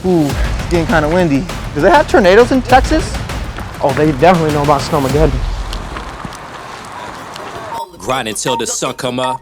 Ooh, it's getting kind of windy. Do they have tornadoes in Texas? Oh, they definitely know about Snowmageddon. Grind until the sun come up.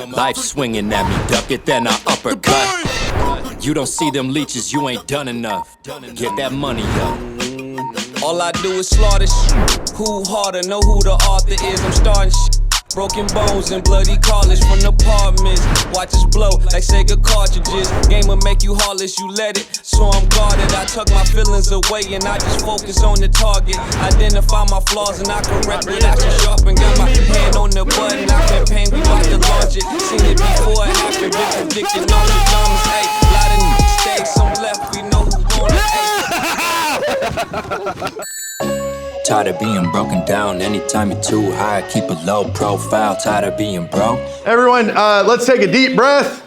Life swinging at me, duck it, then I uppercut. You don't see them leeches, you ain't done enough. Get that money up. All I do is slaughter shit. Who harder, know who the author is, I'm starting shit. Broken bones and bloody college from the apartments. Watch us blow like Sega cartridges. Game will make you heartless, you let it, so I'm guarded. I tuck my feelings away and I just focus on the target. Identify my flaws and I correct what I should sharpen. Got my hand on the button, I campaign, we about to launch it. Seen it before it happened, been predicting all the numbers. Hey, lot of niggas stay, some left, we know who want it. Tired of being broken down. Anytime you're too high, keep a low profile. Tired of being broke. Everyone, let's take a deep breath.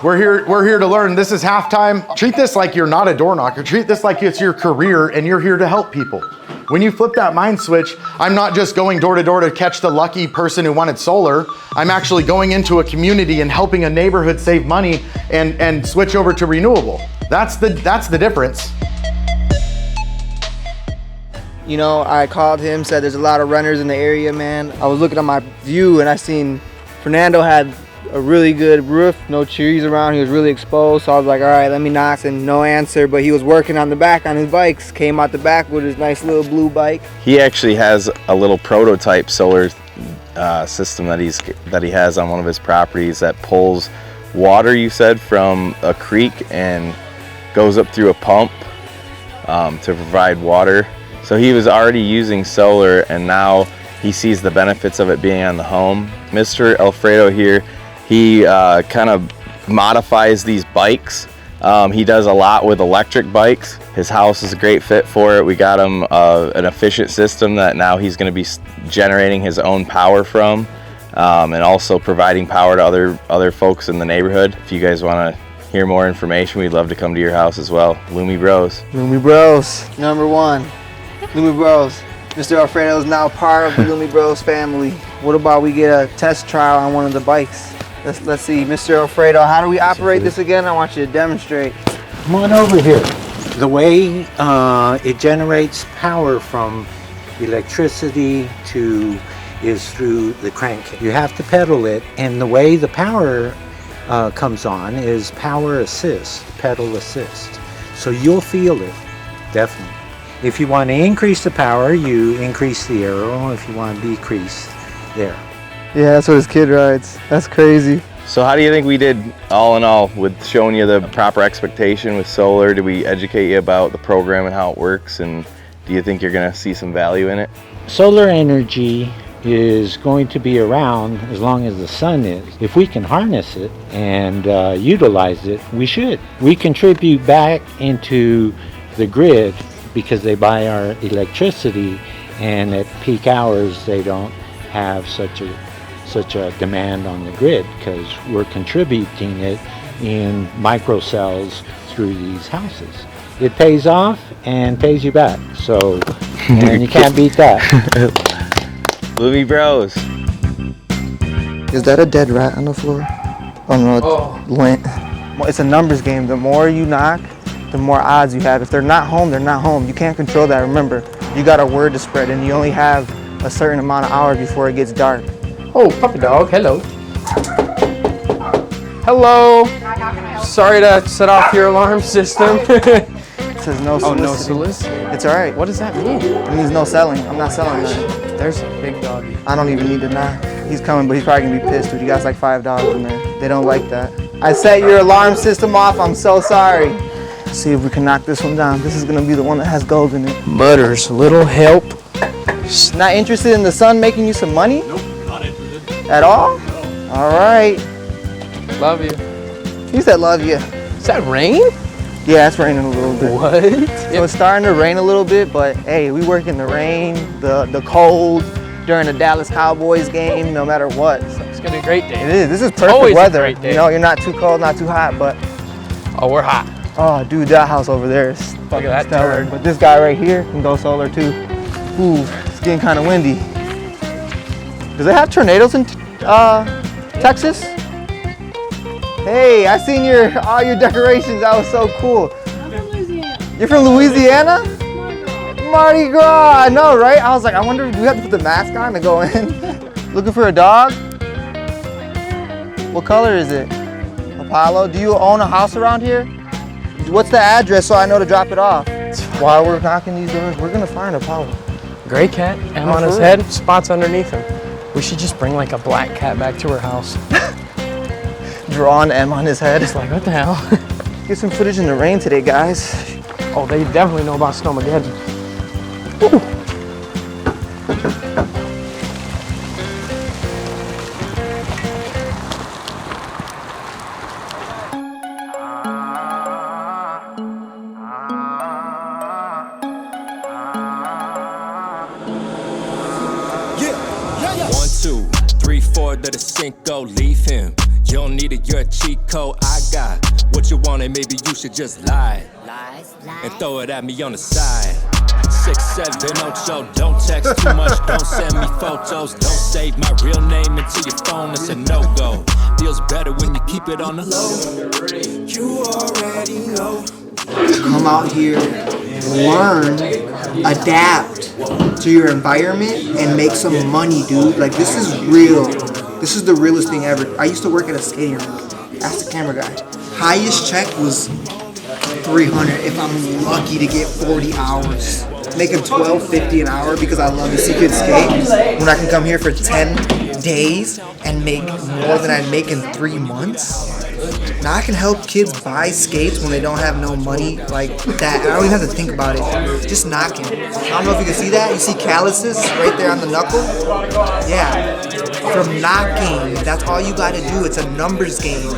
We're here to learn. This is halftime. Treat this like you're not a door knocker. Treat this like it's your career and you're here to help people. When you flip that mind switch, I'm not just going door to door to catch the lucky person who wanted solar. I'm actually going into a community and helping a neighborhood save money and switch over to renewable. That's the difference. You know, I called him, said there's a lot of runners in the area, man. I was looking at my view and I seen Fernando had a really good roof, no trees around, he was really exposed. So I was like, all right, let me knock, and no answer. But he was working on the back on his bikes, came out the back with his nice little blue bike. He actually has a little prototype solar system that he has on one of his properties that pulls water, you said, from a creek and goes up through a pump to provide water. So he was already using solar and now he sees the benefits of it being on the home. Mr. Alfredo here, he kind of modifies these bikes. He does a lot with electric bikes. His house is a great fit for it. We got him an efficient system that now he's going to be generating his own power from, and also providing power to other folks in the neighborhood. If you guys want to hear more information, we'd love to come to your house as well. Lumi Bros. Lumi Bros, number one. Lumi Bros. Mr. Alfredo is now part of the Lumi Bros family. What about we get a test trial on one of the bikes? Let's see, Mr. Alfredo, how do we operate this again? I want you to demonstrate. Come on over here. The way it generates power from electricity is through the crank. You have to pedal it, and the way the power comes on is power assist, pedal assist. So you'll feel it, definitely. If you want to increase the power, you increase the arrow. If you want to decrease, there. Yeah, that's what his kid rides. That's crazy. So how do you think we did all in all with showing you the proper expectation with solar? Did we educate you about the program and how it works? And do you think you're going to see some value in it? Solar energy is going to be around as long as the sun is. If we can harness it and utilize it, we should. We contribute back into the grid because they buy our electricity, and at peak hours they don't have such a demand on the grid because we're contributing it in microcells through these houses. It pays off and pays you back, so and you can't beat that. Lumi Bros. Is that a dead rat on the floor? Oh no, lint. It's a numbers game. The more you knock, the more odds you have. If they're not home, they're not home. You can't control that. Remember, you got a word to spread and you only have a certain amount of hours before it gets dark. Oh, puppy dog, hello. Hello. Sorry to set off your alarm system. It says no soliciting. Oh, no soliciting. It's all right. What does that mean? It means no selling. I'm not selling that. There's a big doggy. I don't even need to knock. He's coming, but he's probably gonna be pissed, dude. You got like 5 dogs in there. They don't like that. I set your alarm system off. I'm so sorry. Let's see if we can knock this one down. This is gonna be the one that has gold in it. Mutters, little help. Not interested in the sun making you some money? Nope, not interested. At all? All right. Love you. He said love you. Is that rain? Yeah, it's raining a little bit. What? So it's starting to rain a little bit, but hey, we work in the rain, the cold, during the Dallas Cowboys game, no matter what. So It's gonna be a great day. it is. This is perfect Always a weather. great day. You know, you're not too cold, not too hot, but Oh, we're hot. oh, dude, that house over there is fucking that stellar. turd. But this guy right here can go solar too. Ooh, it's getting kind of windy. Do they have tornadoes in Texas? Hey, I seen all your decorations. That was so cool. I'm from Louisiana. You're from Louisiana? Mardi Gras. I know, right? I was like, I wonder, do we have to put the mask on to go in? Looking for a dog? What color is it? Apollo. Do you own a house around here? What's the address so I know to drop it off? While we're knocking these doors, we're gonna find Apollo. Gray cat, M on his head, spots underneath him. We should just bring like a black cat back to her house. Drawn M on his head. It's like, what the hell? Get some footage in the rain today, guys. Oh, they definitely know about Snowmageddon. One, two, three, four, to the Cinco, leave him. You don't need it, you're a cheat code. I got what you want, and maybe you should just lie and throw it at me on the side. 6, 7, 8, don't text too much, don't send me photos, don't save my real name into your phone, it's a no-go. Feels better when you keep it on the low. You already know. Come out here, learn, adapt to your environment, and make some money, dude. Like, this is real. This is the realest thing ever. I used to work at a skating rink. Ask the camera guy. Highest check was $300 if I'm lucky to get 40 hours. Making $12.50 an hour because I love to see kids skate. When I can come here for 10 days and make more than I'd make in 3 months. Now I can help kids buy skates when they don't have no money like that. I don't even have to think about it. Just knocking. I don't know if you can see that. You see calluses right there on the knuckle? Yeah. From knocking. That's all you got to do. It's a numbers game.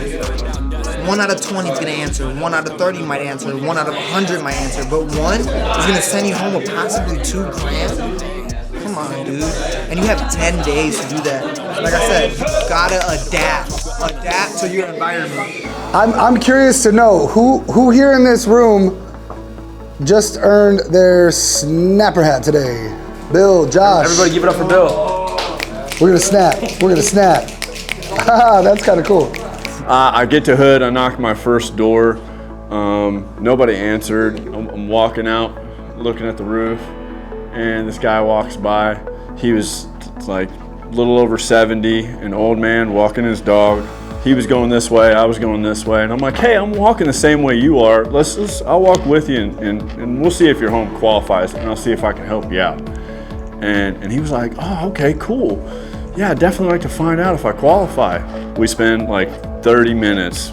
1 out of 20 is going to answer. 1 out of 30 might answer. 1 out of 100 might answer. But 1 is going to send you home with possibly $2,000. Come on, dude. And you have 10 days to do that. Like I said, you gotta adapt. Adapt to your environment. I'm curious to know who here in this room just earned their snapper hat today. Bill, Josh. Everybody give it up for Bill. We're gonna snap. We're gonna snap. Haha, that's kind of cool. I get to Hood, I knock my first door. Nobody answered. I'm walking out, looking at the roof, and this guy walks by. He was like a little over 70, an old man walking his dog. He was going this way, I was going this way, and I'm like, hey, I'm walking the same way you are. I'll walk with you, and we'll see if your home qualifies, and I'll see if I can help you out. And he was like, oh, okay, cool. Yeah, I'd definitely like to find out if I qualify. We spend like 30 minutes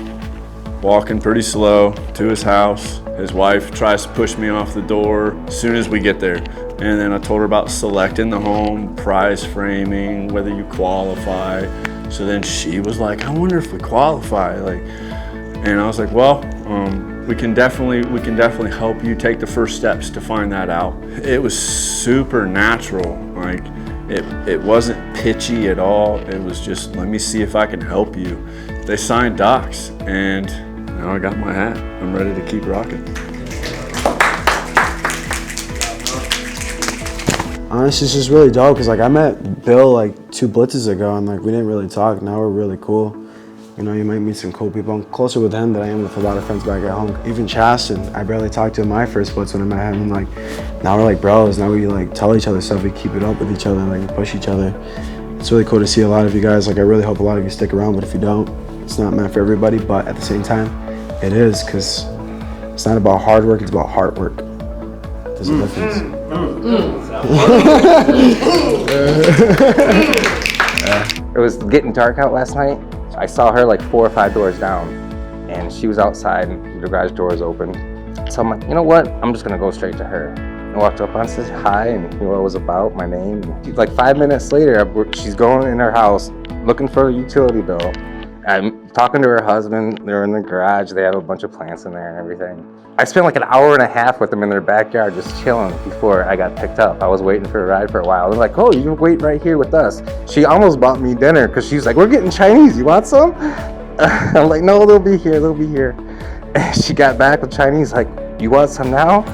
walking pretty slow to his house. His wife tries to push me off the door as soon as we get there. And then I told her about selecting the home, prize framing, whether you qualify. So then she was like, I wonder if we qualify. And I was like, well, we can definitely help you take the first steps to find that out. It was super natural. It wasn't pitchy at all. It was just, let me see if I can help you. They signed docs, and now I got my hat. I'm ready to keep rocking. Honestly, it's just really dope because I met Bill 2 blitzes ago, and we didn't really talk. Now we're really cool. You know, you might meet some cool people. I'm closer with him than I am with a lot of friends back at home. Even Chasten, I barely talked to him my first blitz when I met him. And now we're bros. Now we tell each other stuff. We keep it up with each other. We push each other. It's really cool to see a lot of you guys. I really hope a lot of you stick around. But if you don't, it's not meant for everybody. But at the same time, it is, because it's not about hard work. It's about heart work. There's a difference. It was getting dark out last night. I saw her 4 or 5 doors down, and she was outside, and the garage door was open. So I'm like, you know what? I'm just gonna go straight to her. I walked up and said hi, and knew what it was about, my name. 5 minutes later, she's going in her house, looking for a utility bill. I'm talking to her husband. They're in the garage. They have a bunch of plants in there and everything. I spent an hour and a half with them in their backyard just chilling before I got picked up. I was waiting for a ride for a while. They're like, oh, you can wait right here with us. She almost bought me dinner because she's like, we're getting Chinese. You want some? I'm like, no, they'll be here. They'll be here. And she got back with Chinese, you want some now?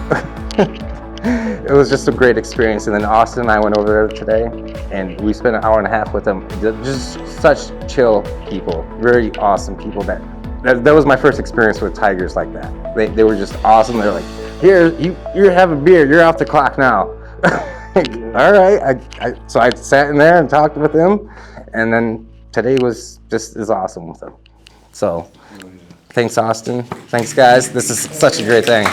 It was just a great experience. And then Austin and I went over there today, and we spent an hour and a half with them. Just such chill people, very awesome people that that was my first experience with tigers like that. They were just awesome. They're like, here, you have a beer. You're off the clock now. All right. So I sat in there and talked with him, and then today was just as awesome with him. So thanks, Austin. Thanks, guys. This is such a great thing.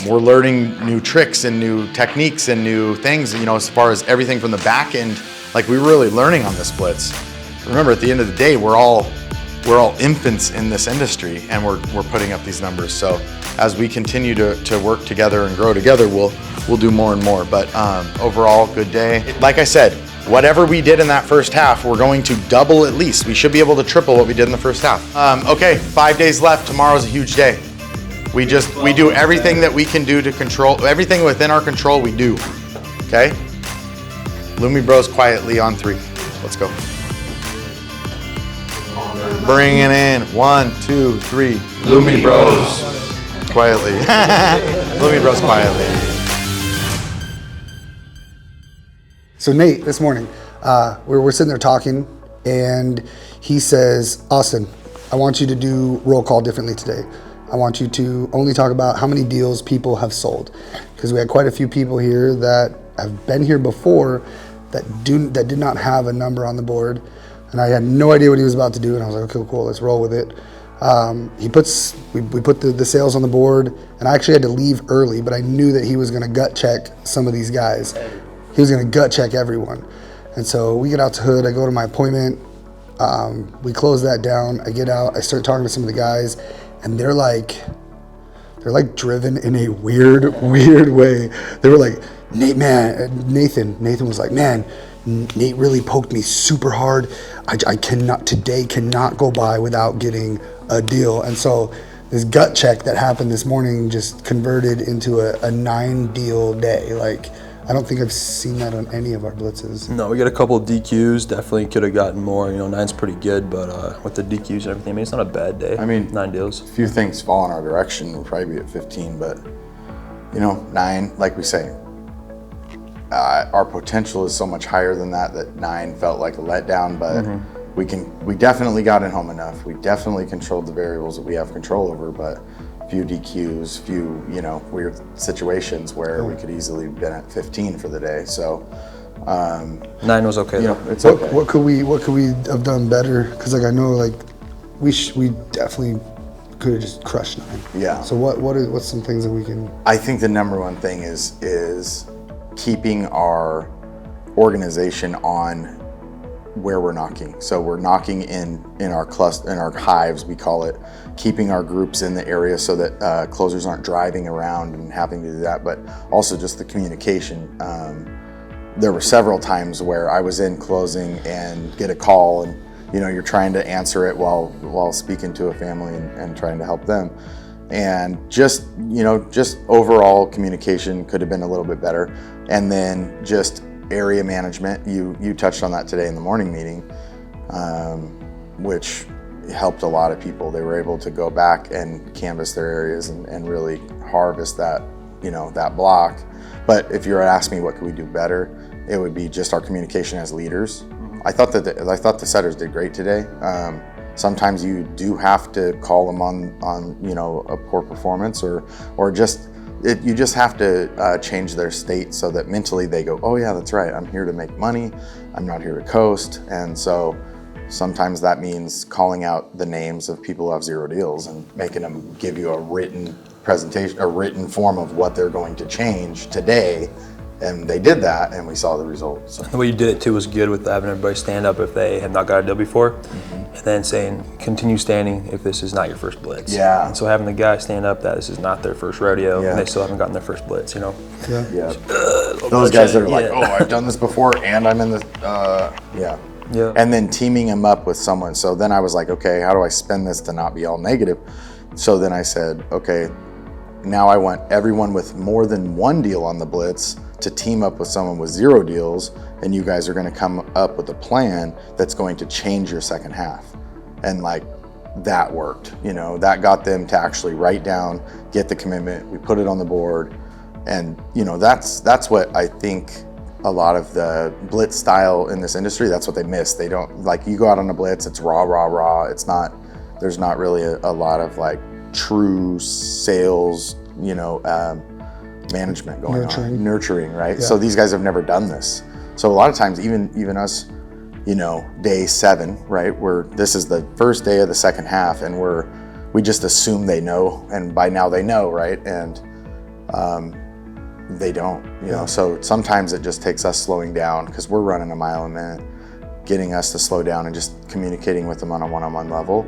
We're learning new tricks and new techniques and new things, you know, as far as everything from the back end. Like, we're really learning on this Blitz. Remember, at the end of the day, we're all infants in this industry, and we're putting up these numbers. So as we continue to work together and grow together, we'll do more and more. But overall, good day. Like I said, whatever we did in that first half, we're going to double at least. We should be able to triple what we did in the first half. Okay, 5 days left. Tomorrow's a huge day. We do everything that we can do to control, everything within our control we do, okay? Lumi Bros quietly on 3. Let's go. Bring it in. 1, 2, 3. Lumi Bros. Quietly. Lumi Bros quietly. So Nate, this morning, we're sitting there talking, and he says, Austin, I want you to do roll call differently today. I want you to only talk about how many deals people have sold, because we had quite a few people here that have been here before that did not have a number on the board, and I had no idea what he was about to do, and I was like, okay, cool, let's roll with it. We put the sales on the board, and I actually had to leave early, but I knew that he was going to gut check some of these guys. He was going to gut check everyone, and so we get out to Hood. I go to my appointment. We close that down. I get out. I start talking to some of the guys. And they're like driven in a weird way. They were like, Nathan was like, man, Nate really poked me super hard. I cannot go by without getting a deal. And so this gut check that happened this morning just converted into a 9-deal day. Like, I don't think I've seen that on any of our blitzes. No, we got a couple of DQs. Definitely could have gotten more. You know, 9's pretty good, but with the DQs and everything, I mean, it's not a bad day. I mean, 9 deals. A few things fall in our direction. We'll probably be at 15, but you know, 9, like we say, our potential is so much higher than that 9 felt like a letdown. But we definitely got it home enough. We definitely controlled the variables that we have control over, but. Few DQs, few, you know, weird situations where we could easily have been at 15 for the day. So 9 was okay. You know, it's okay. What could we have done better? Because like I know like we definitely could have just crushed 9. Yeah. So what's some things that we can? I think the number one thing is keeping our organization on where we're knocking. So we're knocking in our cluster, in our hives, we call it, keeping our groups in the area so that closers aren't driving around and having to do that, but also just the communication. There were several times where I was in closing and get a call, and you know, you're trying to answer it while speaking to a family and trying to help them. And just overall communication could have been a little bit better. And then just area management, you touched on that today in the morning meeting, which helped a lot of people. They were able to go back and canvass their areas and really harvest that, that block. But if you were to ask me what could we do better, it would be just our communication as leaders. I thought the setters did great today. Sometimes you do have to call them on a poor performance or just you just have to change their state so that mentally they go, oh yeah, that's right, I'm here to make money, I'm not here to coast. And so sometimes that means calling out the names of people who have 0 deals and making them give you a written presentation, a written form of what they're going to change today. And they did that, and we saw the results. So. The way you did it too was good, with having everybody stand up if they have not got a deal before, and then saying continue standing if this is not your first blitz. Yeah. And so having the guy stand up that this is not their first rodeo, and they still haven't gotten their first blitz, Yeah. Yeah. Those guys that are like, oh, I've done this before, and I'm in the Yeah. And then teaming them up with someone. So then I was like, okay, how do I spin this to not be all negative? So then I said, okay, now I want everyone with more than 1 deal on the blitz to team up with someone with 0 deals, and you guys are going to come up with a plan that's going to change your second half. And like that worked, that got them to actually write down, get the commitment, we put it on the board. And that's what I think a lot of the blitz style in this industry, that's what they miss. They don't, like, you go out on a blitz, it's raw. It's not, there's not really a lot of like true sales, management going on. Nurturing, right? Yeah. So these guys have never done this. So a lot of times, even us, day 7, right? This is the first day of the second half, and we just assume they know, and by now they know, right? And they don't, So sometimes it just takes us slowing down because we're running a mile a minute, getting us to slow down and just communicating with them on a one-on-one level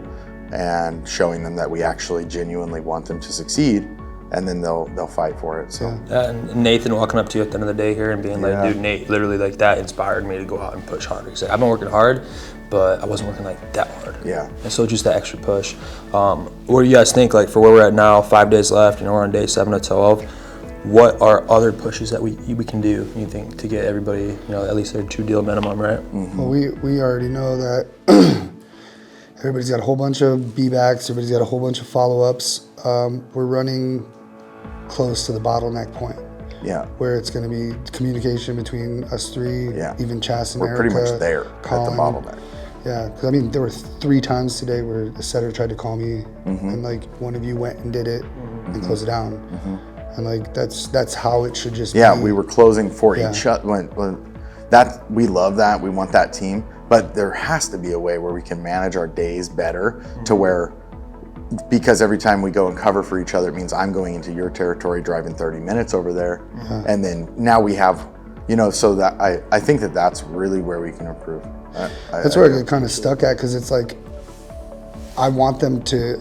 and showing them that we actually genuinely want them to succeed, and then they'll fight for it. So and Nathan walking up to you at the end of the day here and being like, dude, Nate, literally like that inspired me to go out and push harder. He's like, I've been working hard, but I wasn't working like that hard. Yeah. And so just that extra push. What do you guys think, like for where we're at now, 5 days left, we're on day 7 of 12. What are other pushes that we can do, you think, to get everybody, at least their 2-deal minimum, right? Mm-hmm. Well, we already know that everybody's got a whole bunch of be-backs, everybody's got a whole bunch of follow-ups. We're running close to the bottleneck point. Yeah. Where it's going to be communication between us 3, even Chas and Erica. We're pretty much there Colin. at the bottleneck. Yeah, because there were 3 times today where a setter tried to call me, and like one of you went and did it and closed it down. And like that's how it should just be. Yeah, we were closing for each other. We love that. We want that team, but there has to be a way where we can manage our days better to where, because every time we go and cover for each other, it means I'm going into your territory, driving 30 minutes over there, and then now we have, so that I think that's really where we can improve. That's where I get kind of stuck at, because it's like I want them to,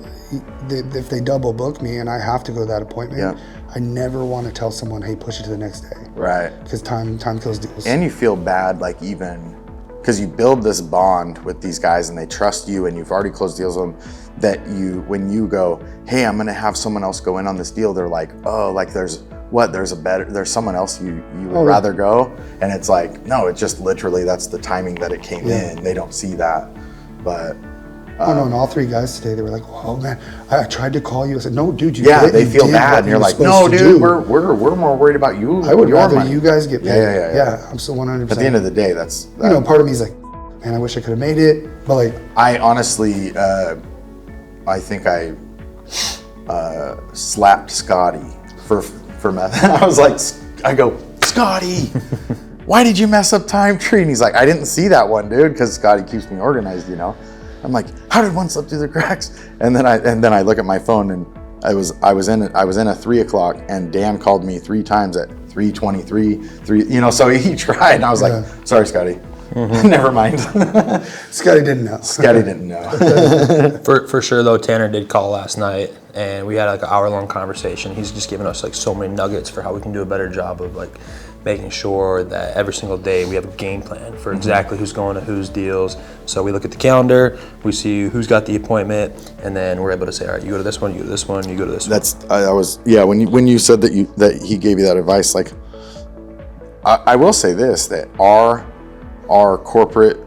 if they double book me and I have to go to that appointment, I never want to tell someone, hey, push it to the next day. Right. Because time kills deals. And you feel bad, like even because you build this bond with these guys and they trust you and you've already closed deals with them, that when you go, hey, I'm gonna have someone else go in on this deal, they're like, oh, like there's someone else you would rather go. And it's like, no, it's just literally that's the timing that it came in. They don't see that. But and all 3 guys today, they were like, oh man, I tried to call you. I said, no, dude, they feel bad. And you're like, no, dude, we're more worried about you. I would rather you guys get paid. Yeah, I'm still 100%. At the end of the day, that's part of me is like, man, I wish I could have made it. But like, I honestly, I think I slapped Scotty for meth. I was like, I go, Scotty, why did you mess up time tree? And he's like, I didn't see that one, dude, because Scotty keeps me organized, I'm like, how did one slip through the cracks? And then I look at my phone, and I was in a 3 o'clock, and Dan called me 3 times at 3:23, so he tried, and I was like, sorry, Scotty. Never mind. Scotty didn't know. For sure though, Tanner did call last night, and we had like an hour-long conversation. He's just giving us like so many nuggets for how we can do a better job of like making sure that every single day we have a game plan for exactly who's going to whose deals. So we look at the calendar, we see who's got the appointment, and then we're able to say, all right, you go to this one, you go to this one, you go to this one. When you said that he gave you that advice, like I will say this, that our corporate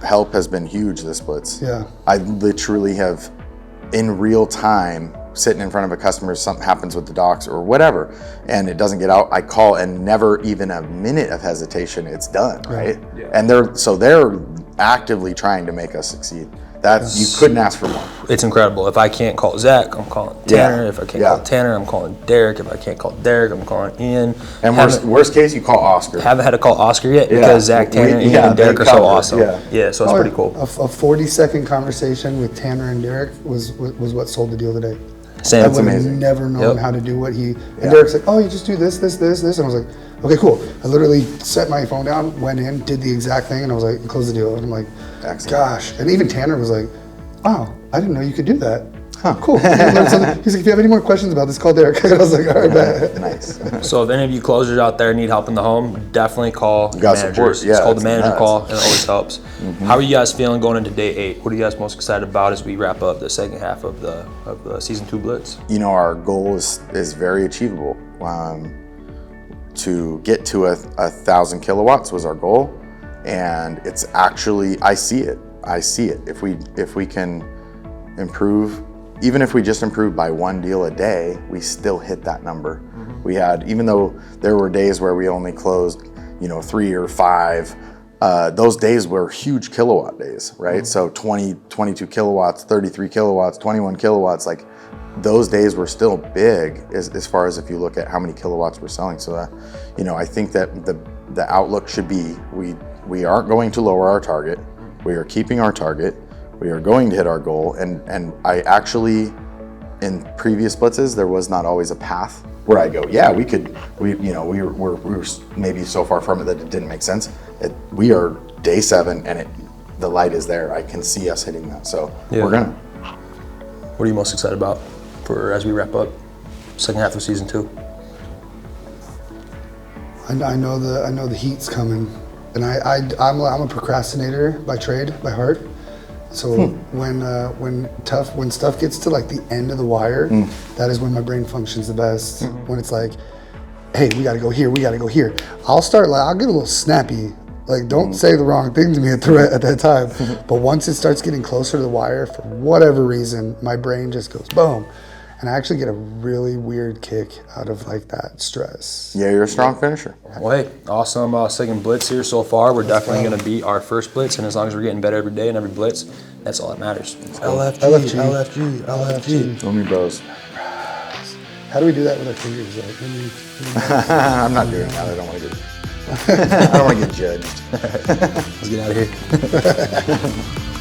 help has been huge this Blitz. Yeah. I literally have, in real time, sitting in front of a customer, something happens with the docs or whatever, and it doesn't get out, I call, and never even a minute of hesitation, it's done, right? Yeah. And they're actively trying to make us succeed. You couldn't ask for more. It's incredible. If I can't call Zach, I'm calling Tanner. If I can't call Tanner, I'm calling Derek. If I can't call Derek, I'm calling Ian. And worst case, you call Oscar. Haven't had to call Oscar yet because Zach, Tanner, Ian, and Derek are so awesome. Yeah, so it's pretty cool. A 40-second conversation with Tanner and Derek was what sold the deal today. Same. I would have never known how to do what he. And Derek's like, oh, you just do this. And I was like, okay, cool. I literally set my phone down, went in, did the exact thing, and I was like, close the deal. And I'm like, gosh. And even Tanner was like, wow, I didn't know you could do that. Huh, cool. He's like, if you have any more questions about this, call Derek. I was like, all right, bet. Nice. So if any of you closers out there need help in the home, definitely call the managers. Support. Yeah, it's called the manager call, and it always helps. How are you guys feeling going into day 8? What are you guys most excited about as we wrap up the second half of the season 2 Blitz? Our goal is very achievable. To get to 1,000 kilowatts was our goal, and it's actually, I see it. If we can improve, even if we just improve by 1 deal a day, we still hit that number. We had, even though there were days where we only closed, 3 or 5, those days were huge kilowatt days, right? So 20, 22 kilowatts, 33 kilowatts, 21 kilowatts, like those days were still big as far as if you look at how many kilowatts we're selling. So, you know, I think that the outlook should be, we aren't going to lower our target. We are keeping our target. We are going to hit our goal. And I actually, in previous blitzes, there was not always a path where I go, yeah, we were maybe so far from it that it didn't make sense. We are day 7 and the light is there. I can see us hitting that. So we're gonna. What are you most excited about for as we wrap up second half of season 2? I know the heat's coming, and I'm a procrastinator by trade, by heart. So when stuff gets to like the end of the wire, that is when my brain functions the best. When it's like, hey, we gotta go here, I'll get a little snappy. Like, don't say the wrong thing to me at that time. But once it starts getting closer to the wire, for whatever reason, my brain just goes boom. And I actually get a really weird kick out of like that stress. Yeah, you're a strong finisher. Well, hey, awesome second blitz here so far. We're definitely going to beat our first blitz, and as long as we're getting better every day and every blitz, that's all that matters. LFG. Lumi Bros. How do we do that with our fingers? Like, I'm not doing that. I don't want to get. I don't want to get judged. Let's get out of here.